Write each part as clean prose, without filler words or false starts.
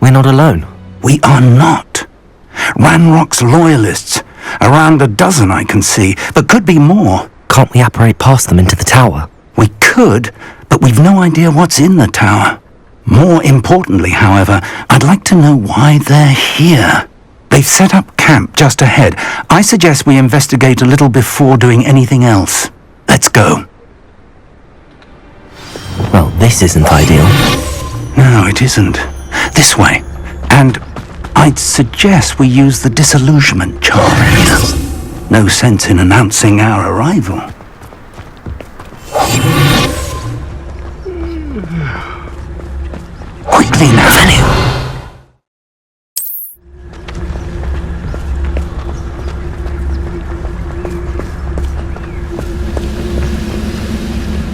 We're not alone. We are not. Ranrok's Loyalists. Around a dozen I can see, but could be more. Can't we apparate past them into the tower? We could, but we've no idea what's in the tower. More importantly, however, I'd like to know why they're here. They've set up camp just ahead. I suggest we investigate a little before doing anything else. Let's go. Well, this isn't ideal. No, it isn't. This way. And I'd suggest we use the disillusionment charm here. No sense in announcing our arrival. Quickly now.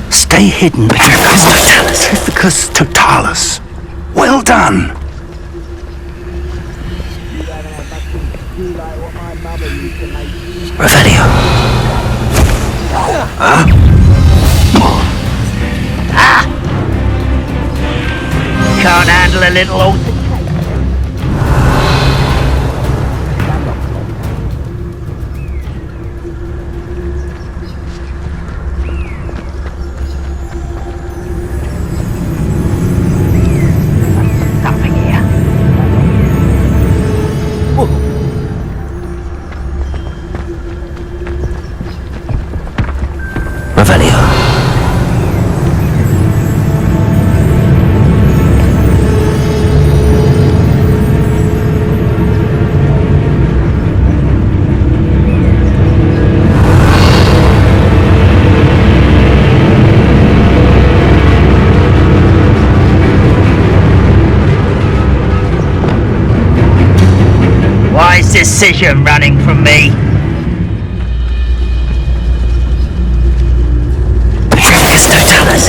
Stay hidden. Petrificus totalis. Well done. Revelio. Can't handle a little old... Something here. Revelio. Why is decision running from me? Petrificus totalis.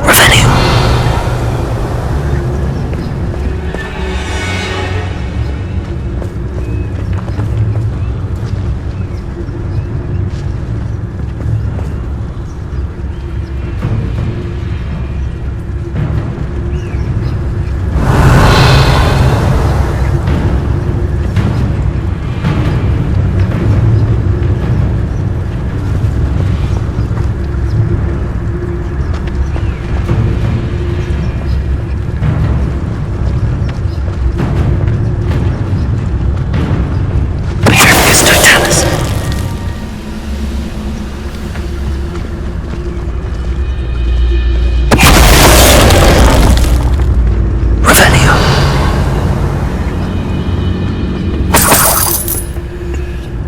Revelio.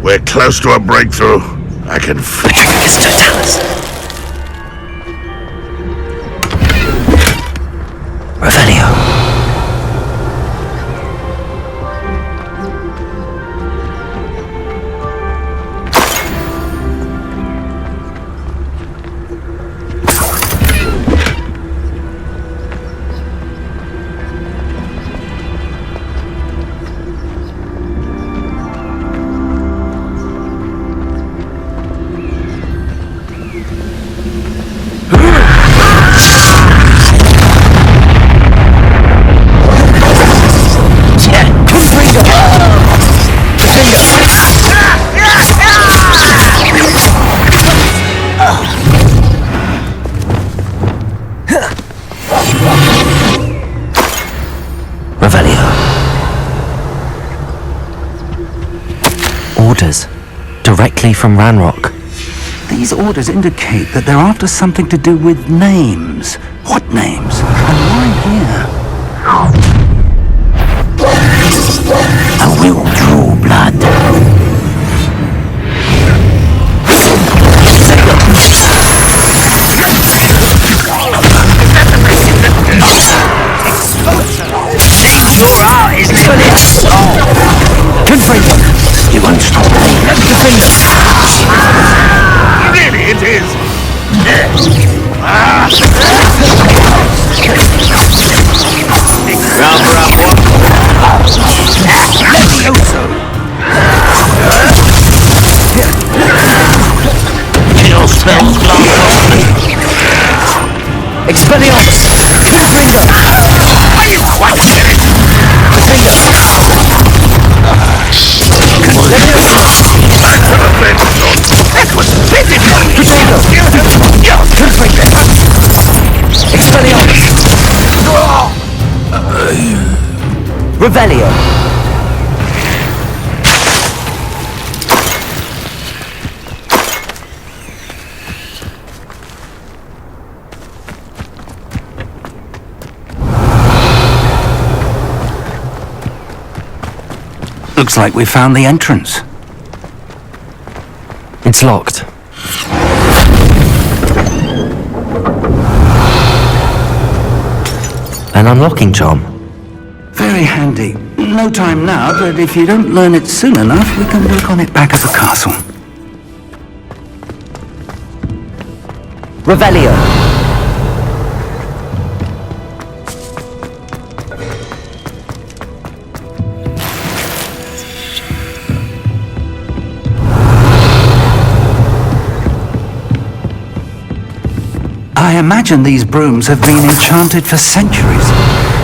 We're close to a breakthrough. I can feel Petrificus totalis. Revelio. Revelio. Orders. Directly from Ranrok. These orders indicate that they're after something to do with names. What names? And why here? A will draw blood. Your art is full of soul. Confront them. You won't stop me. Really, it is. Revelio. Looks like we found the entrance. It's locked. An unlocking charm. Very handy. No time now, but if you don't learn it soon enough, we can work on it back at the castle. Revelio. I imagine these brooms have been enchanted for centuries.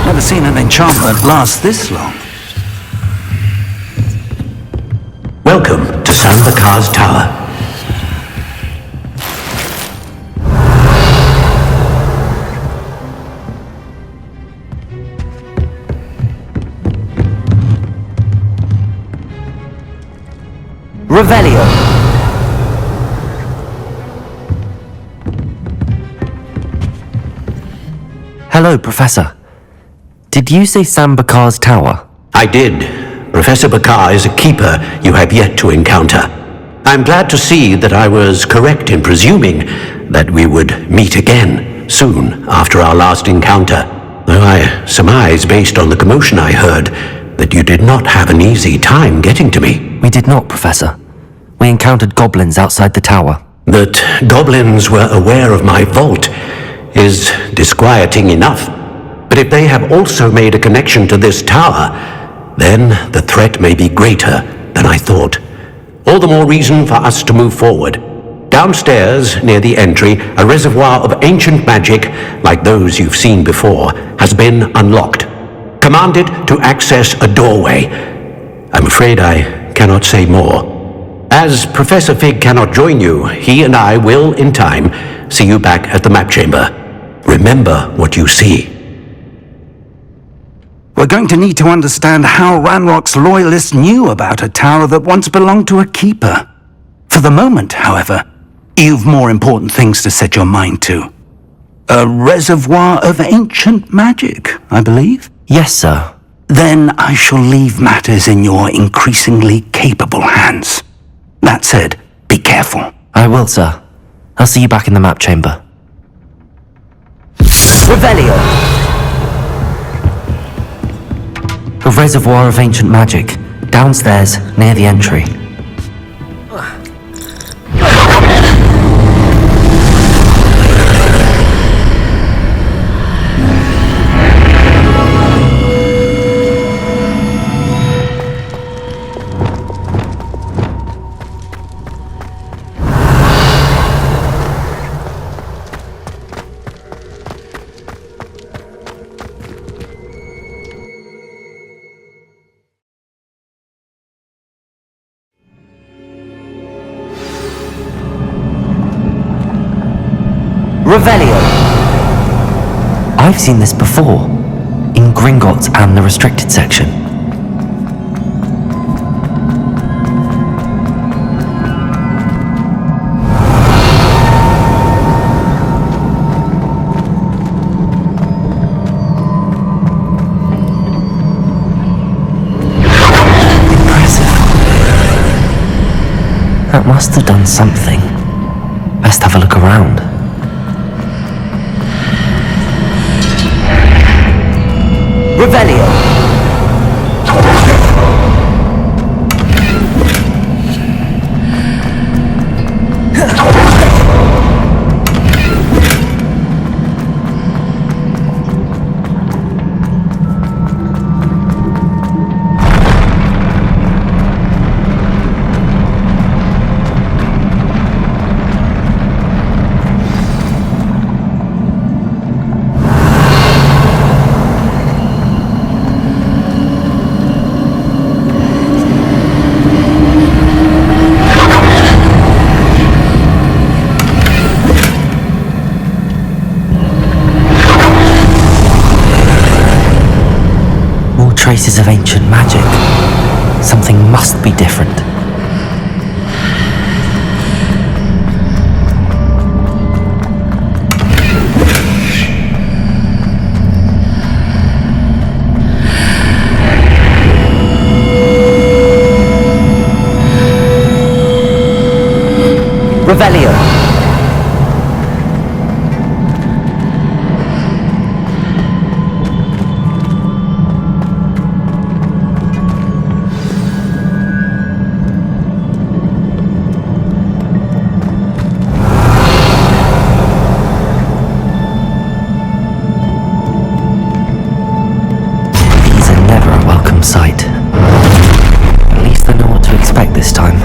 Never seen an enchantment last this long. Welcome to Bakar's Tower. Revelio. Hello, Professor. Did you say Bakar's Tower? I did. Professor Bakar is a keeper you have yet to encounter. I'm glad to see that I was correct in presuming that we would meet again soon after our last encounter, though I surmise, based on the commotion I heard, that you did not have an easy time getting to me. We did not, Professor. We encountered goblins outside the tower. That goblins were aware of my vault is disquieting enough. But if they have also made a connection to this tower, then the threat may be greater than I thought. All the more reason for us to move forward. Downstairs, near the entry, a reservoir of ancient magic, like those you've seen before, has been unlocked. Commanded to access a doorway. I'm afraid I cannot say more. As Professor Fig cannot join you, he and I will, in time, see you back at the map chamber. Remember what you see. We're going to need to understand how Ranrok's Loyalists knew about a tower that once belonged to a keeper. For the moment, however, you've more important things to set your mind to. A reservoir of ancient magic, I believe? Yes, sir. Then I shall leave matters in your increasingly capable hands. That said, be careful. I will, sir. I'll see you back in the map chamber. Revelio! A reservoir of ancient magic, downstairs, near the entry. Revelio! I've seen this before, in Gringotts and the restricted section. Impressive. That must have done something. Best have a look around. Revelio! traces of ancient magic. Something must be different. Revelio. These are never a welcome sight. At least I know what to expect this time.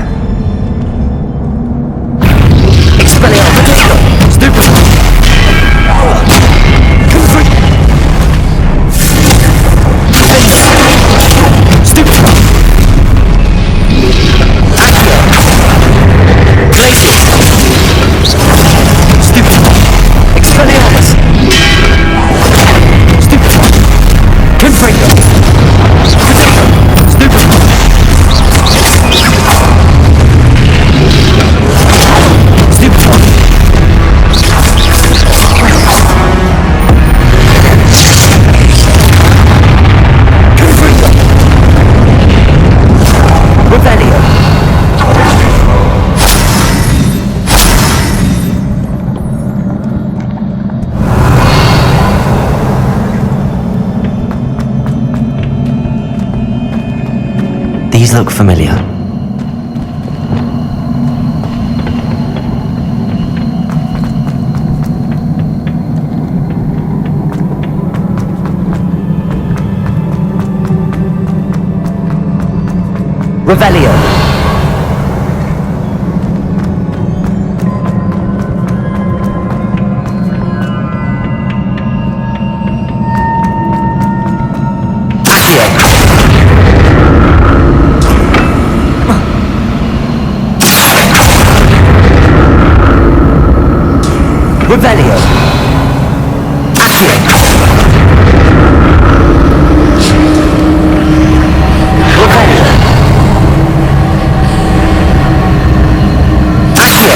These look familiar. Revelio. Revelio. Accio. Revelio. Accio.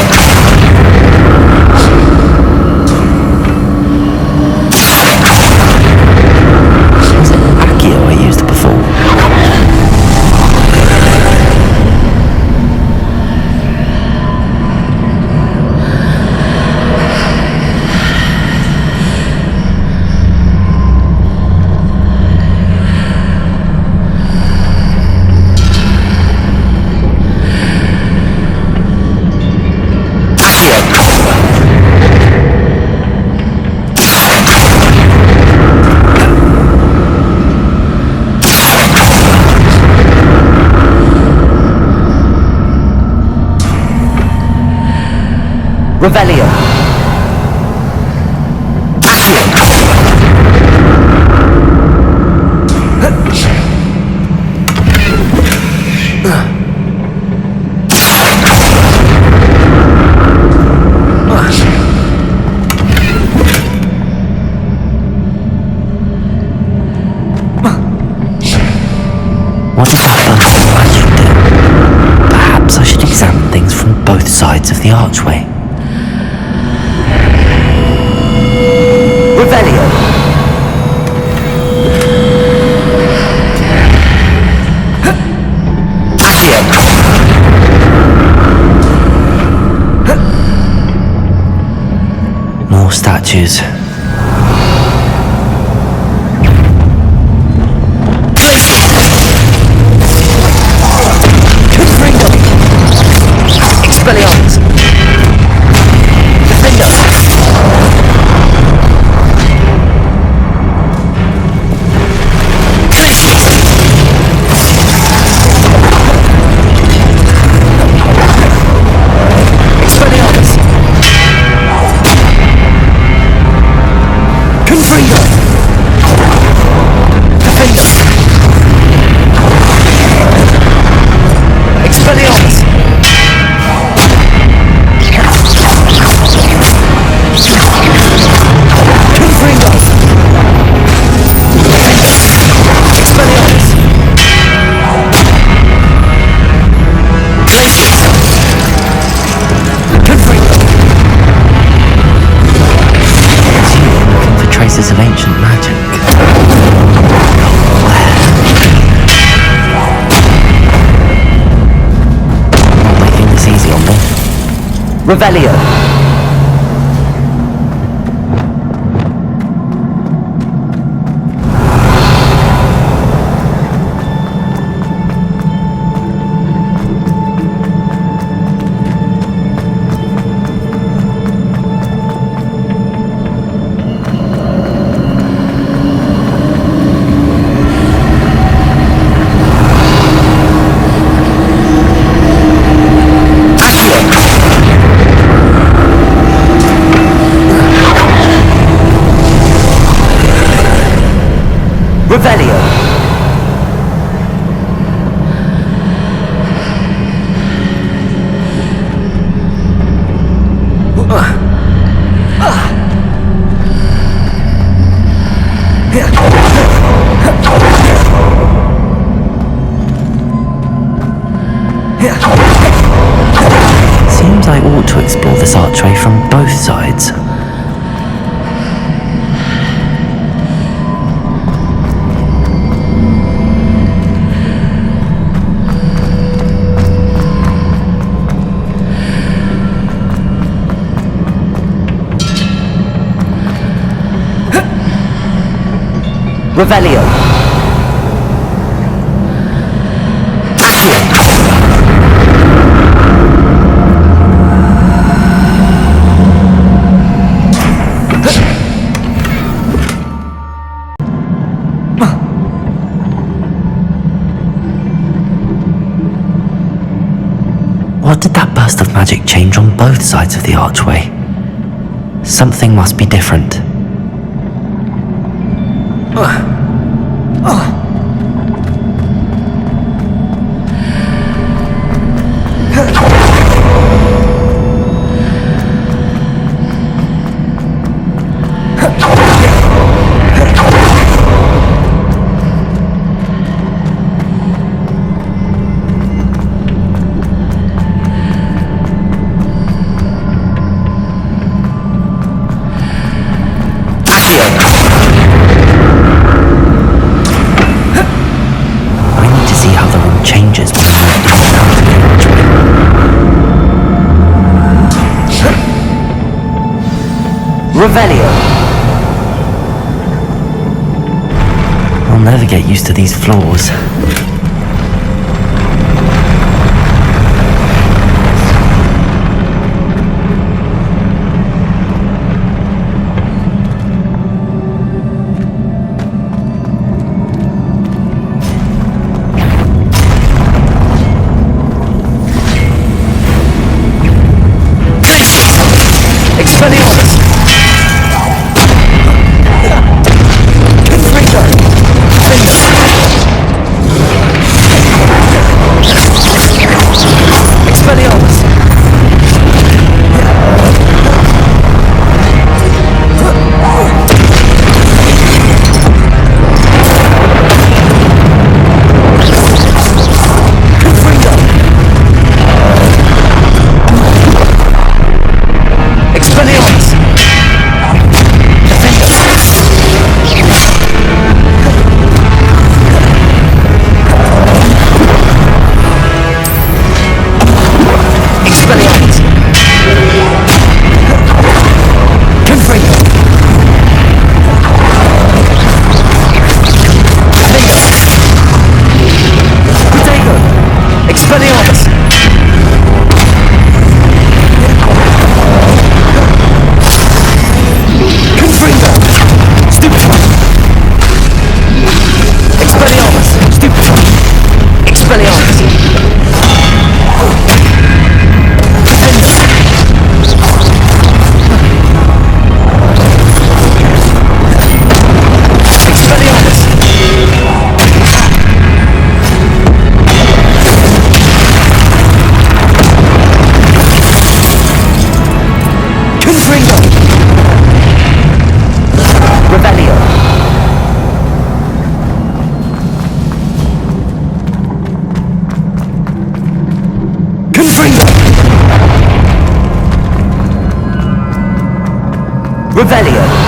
Was it Accio I used before? Revelio. Accio. What does that burst of magic do? Perhaps I should examine things from both sides of the archway. Revelio. Accio. More statues. Expelliarmus. Revelio. Revelio. Seems I ought to explore this archway from both sides. Revelio. What did that burst of magic change on both sides of the archway? Something must be different. Changes when I move down to the archway. Revelio. I'll never get used to these floors. Revelio.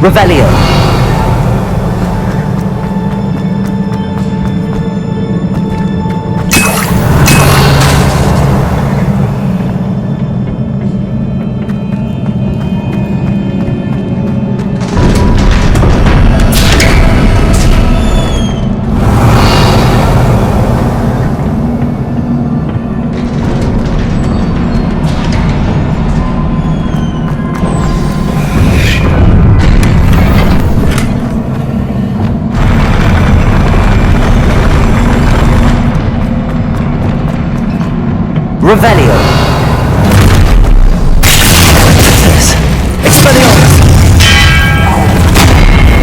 Revelio. Revelio. Expelliarmus.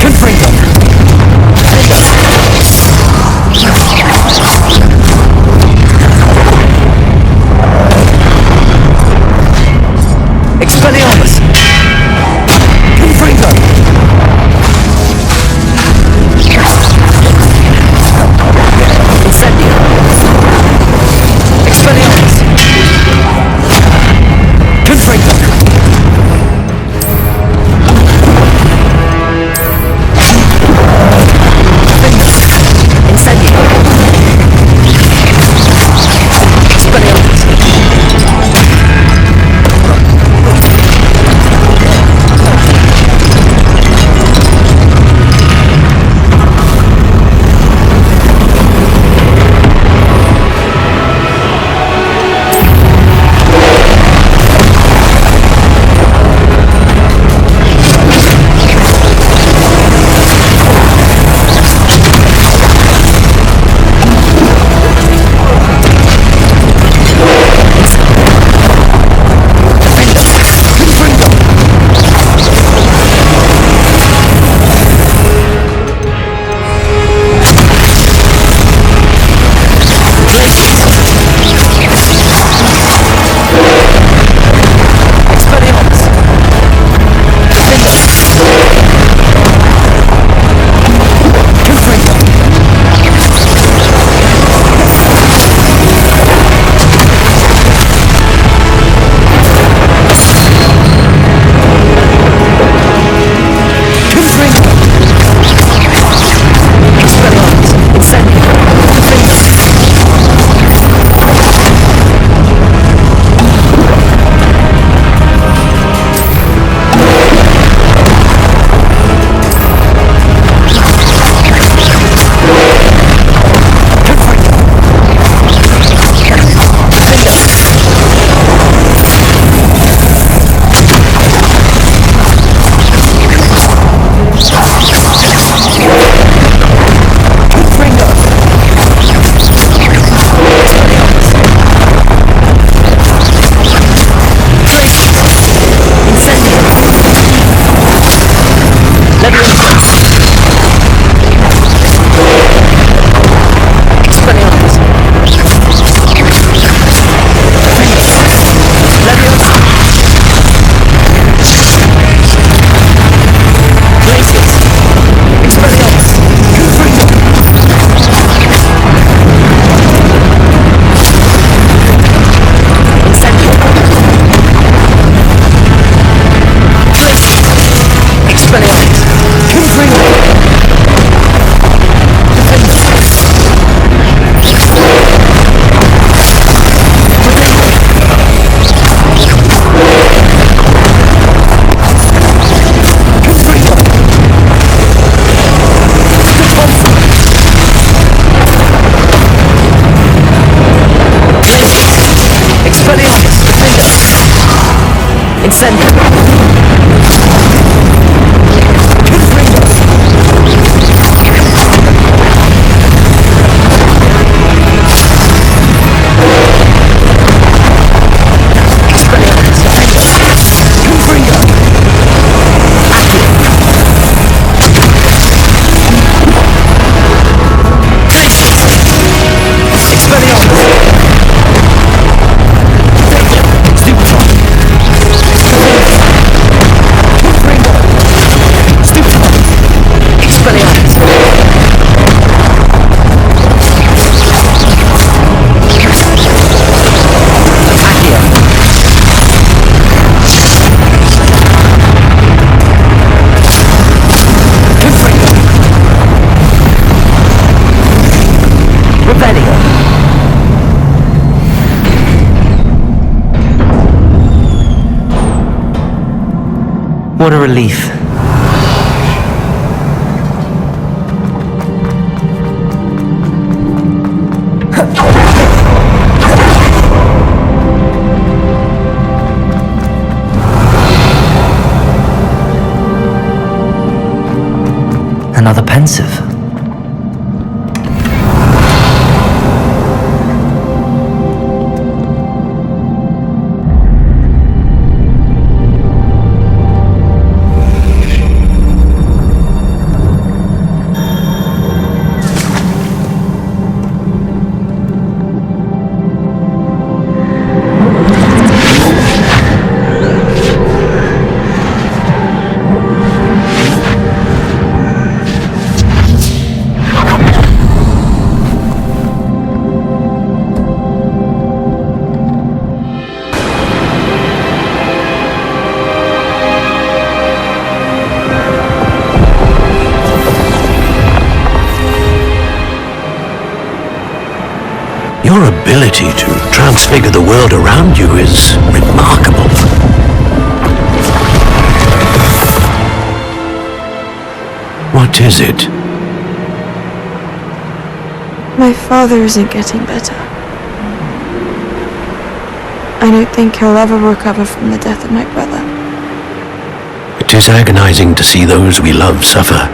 Confringo. Expelliarmus. Confringo. Incendio. Expelliarmus. relief. Another pensieve. Your ability to transfigure the world around you is remarkable. What is it? My father isn't getting better. I don't think he'll ever recover from the death of my brother. It is agonizing to see those we love suffer.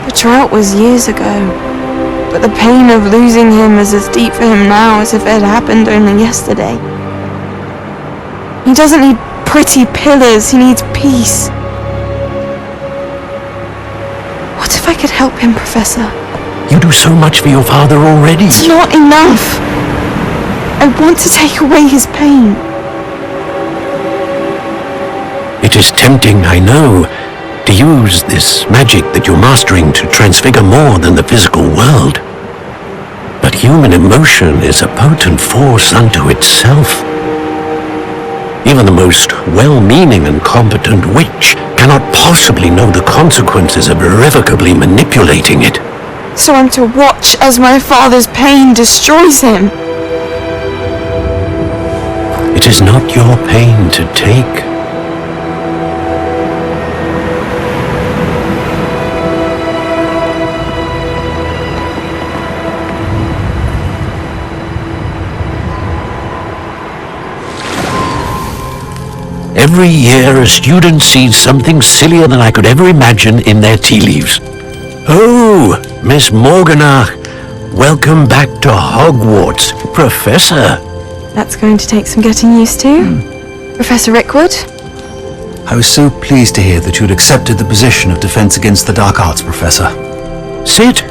The drought was years ago. But the pain of losing him is as deep for him now as if it had happened only yesterday. He doesn't need pretty pillars, he needs peace. What if I could help him, Professor? You do so much for your father already. It's not enough. I want to take away his pain. It is tempting, I know, to use this magic that you're mastering to transfigure more than the physical world. But human emotion is a potent force unto itself. Even the most well-meaning and competent witch cannot possibly know the consequences of irrevocably manipulating it. So I'm to watch as my father's pain destroys him. It is not your pain to take. Every year a student sees something sillier than I could ever imagine in their tea leaves. Oh, Miss Morganach, welcome back to Hogwarts, Professor. That's going to take some getting used to. Professor Rickwood? I was so pleased to hear that you'd accepted the position of Defense Against the Dark Arts, Professor. Sit,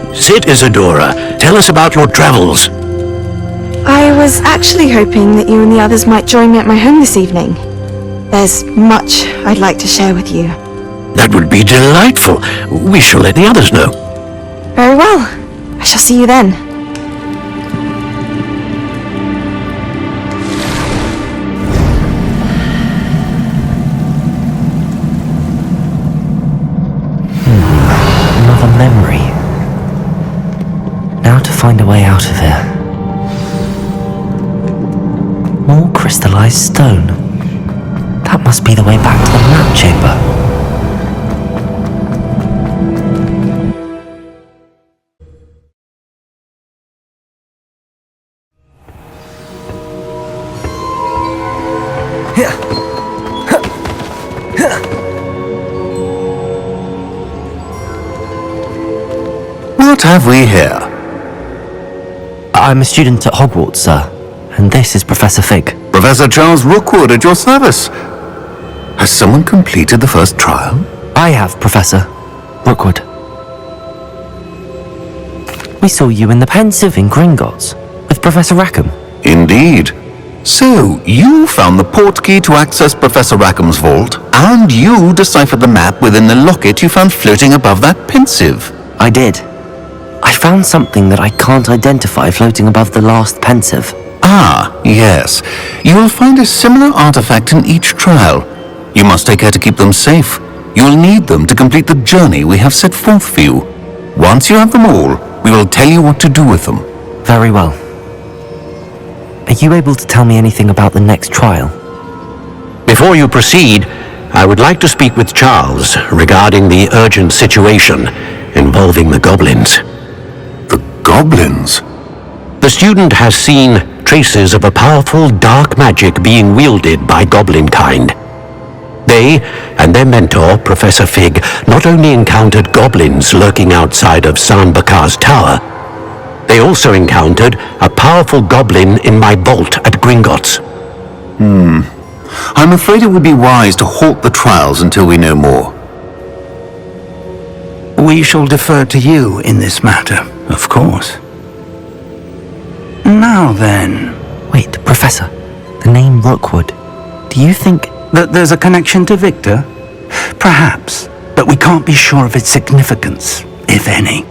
Isadora. Tell us about your travels. I was actually hoping that you and the others might join me at my home this evening. There's much I'd like to share with you. That would be delightful. We shall let the others know. Very well. I shall see you then. Another memory. Now to find a way out of here. More crystallized stone. That must be the way back to the map chamber. What have we here? I'm a student at Hogwarts, sir, and this is Professor Fig. Professor Charles Rookwood at your service. Has someone completed the first trial? I have, Professor Rookwood. We saw you in the Pensieve in Gringotts with Professor Rackham. Indeed. So, you found the portkey to access Professor Rackham's vault, and you deciphered the map within the locket you found floating above that pensieve. I did. I found something that I can't identify floating above the last pensieve. Ah, yes. You will find a similar artifact in each trial. You must take care to keep them safe. You will need them to complete the journey we have set forth for you. Once you have them all, we will tell you what to do with them. Very well. Are you able to tell me anything about the next trial? Before you proceed, I would like to speak with Charles regarding the urgent situation involving the goblins. The goblins? The student has seen traces of a powerful dark magic being wielded by goblin kind. They and their mentor, Professor Fig, not only encountered goblins lurking outside of Bakar's tower, they also encountered a powerful goblin in my vault at Gringotts. I'm afraid it would be wise to halt the trials until we know more. We shall defer to you in this matter, of course. Now then, Wait, Professor, the name Rookwood. Do you think... that there's a connection to Victor? Perhaps, but we can't be sure of its significance, if any.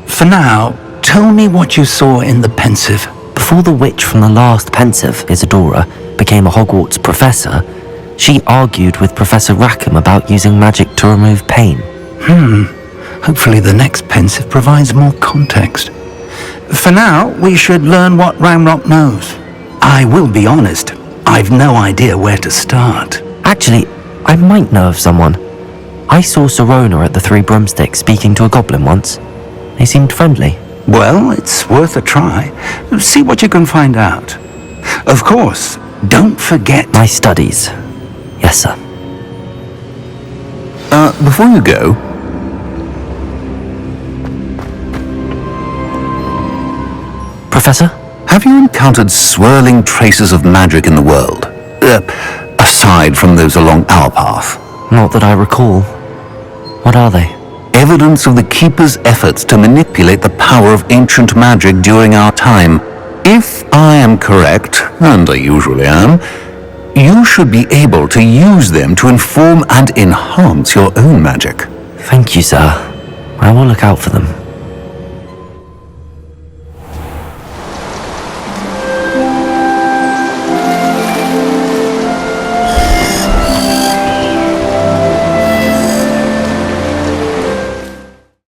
For now, tell me what you saw in the Pensieve. Before the witch from the last Pensieve, Isadora, became a Hogwarts professor, she argued with Professor Rackham about using magic to remove pain. Hopefully the next Pensieve provides more context. For now, we should learn what Ranrok knows. I will be honest, I've no idea where to start. Actually, I might know of someone. I saw Serona at the Three Broomsticks speaking to a goblin once. They seemed friendly. Well, it's worth a try. See what you can find out. Of course, don't forget... My studies. Yes, sir. Before you go, Professor? have you encountered swirling traces of magic in the world? Aside from those along our path. Not that I recall. What are they? Evidence of the Keeper's efforts to manipulate the power of ancient magic during our time. If I am correct, and I usually am, you should be able to use them to inform and enhance your own magic. Thank you, sir. I will look out for them.